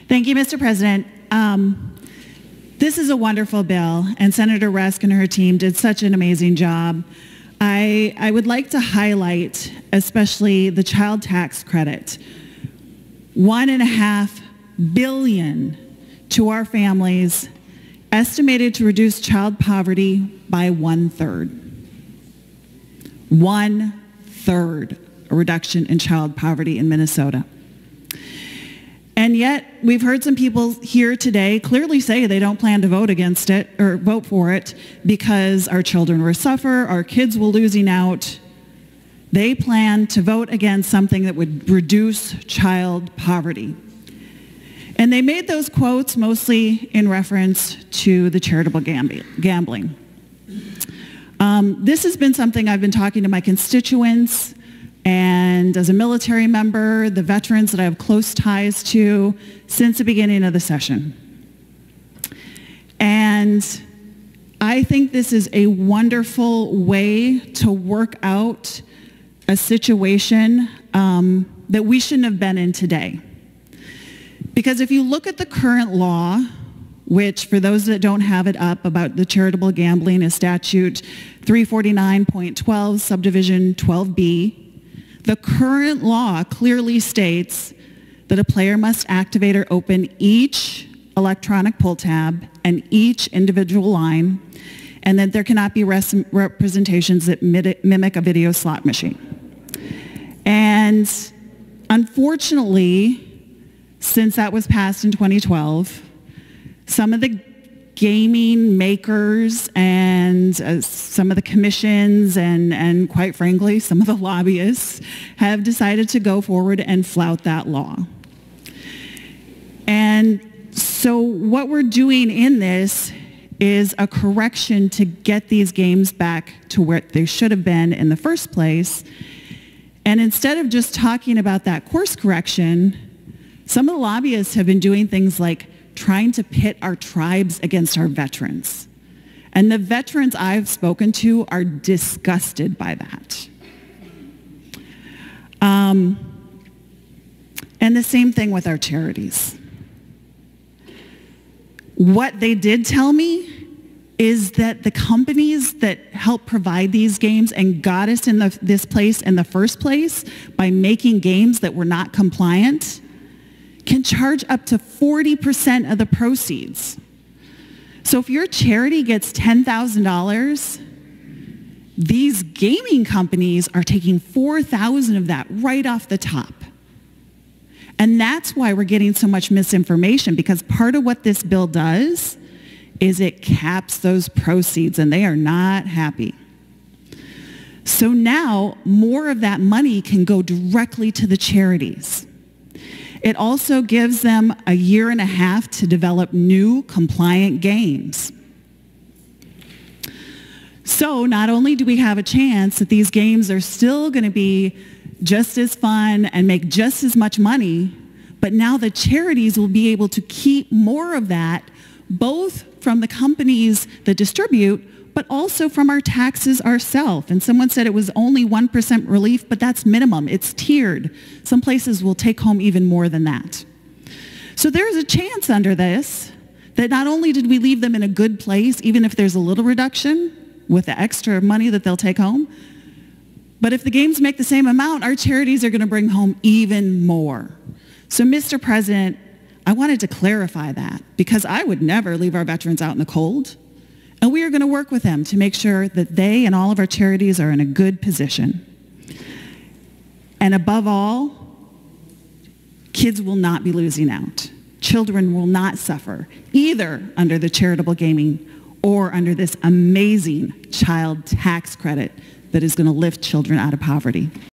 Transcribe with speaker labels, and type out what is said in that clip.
Speaker 1: Thank you, Mr. President. This is a wonderful bill, and Senator Resk and her team did such an amazing job. I would like to highlight especially the child tax credit. $1.5 billion to our families, estimated to reduce child poverty by 1/3. 1/3 a reduction in child poverty in Minnesota. And yet, we've heard some people here today clearly say they don't plan to vote against it or vote for it because our children will suffer, our kids will losing out. They plan to vote against something that would reduce child poverty. And they made those quotes mostly in reference to the charitable gambling. This has been something I've been talking to my constituents and as a military member, the veterans that I have close ties to since the beginning of the session. And I think this is a wonderful way to work out a situation that we shouldn't have been in today. Because if you look at the current law, which for those that don't have it up about the charitable gambling is statute 349.12 subdivision 12B, the current law clearly states that a player must activate or open each electronic pull tab and each individual line, and that there cannot be representations that mimic a video slot machine. And unfortunately, since that was passed in 2012, some of the gaming makers and some of the commissions and quite frankly, some of the lobbyists have decided to go forward and flout that law. And so what we're doing in this is a correction to get these games back to where they should have been in the first place. And instead of just talking about that course correction, some of the lobbyists have been doing things like trying to pit our tribes against our veterans. And the veterans I've spoken to are disgusted by that. And the same thing with our charities. What they did tell me is that the companies that help provide these games and got us in this place in the first place by making games that were not compliant can charge up to 40% of the proceeds. So if your charity gets $10,000, these gaming companies are taking $4,000 of that right off the top. And that's why we're getting so much misinformation, because part of what this bill does is it caps those proceeds, and they are not happy. So now more of that money can go directly to the charities. It also gives them a 1.5 years to develop new compliant games. So not only do we have a chance that these games are still going to be just as fun and make just as much money, but now the charities will be able to keep more of that, both from the companies that distribute, but also from our taxes ourselves. And someone said it was only 1% relief, but that's minimum. It's tiered. Some places will take home even more than that. So there's a chance under this that not only did we leave them in a good place, even if there's a little reduction with the extra money that they'll take home, but if the games make the same amount, our charities are going to bring home even more. So, Mr. President, I wanted to clarify that, because I would never leave our veterans out in the cold. And we are going to work with them to make sure that they and all of our charities are in a good position. And above all, kids will not be losing out. Children will not suffer, either under the charitable gaming or under this amazing child tax credit that is going to lift children out of poverty.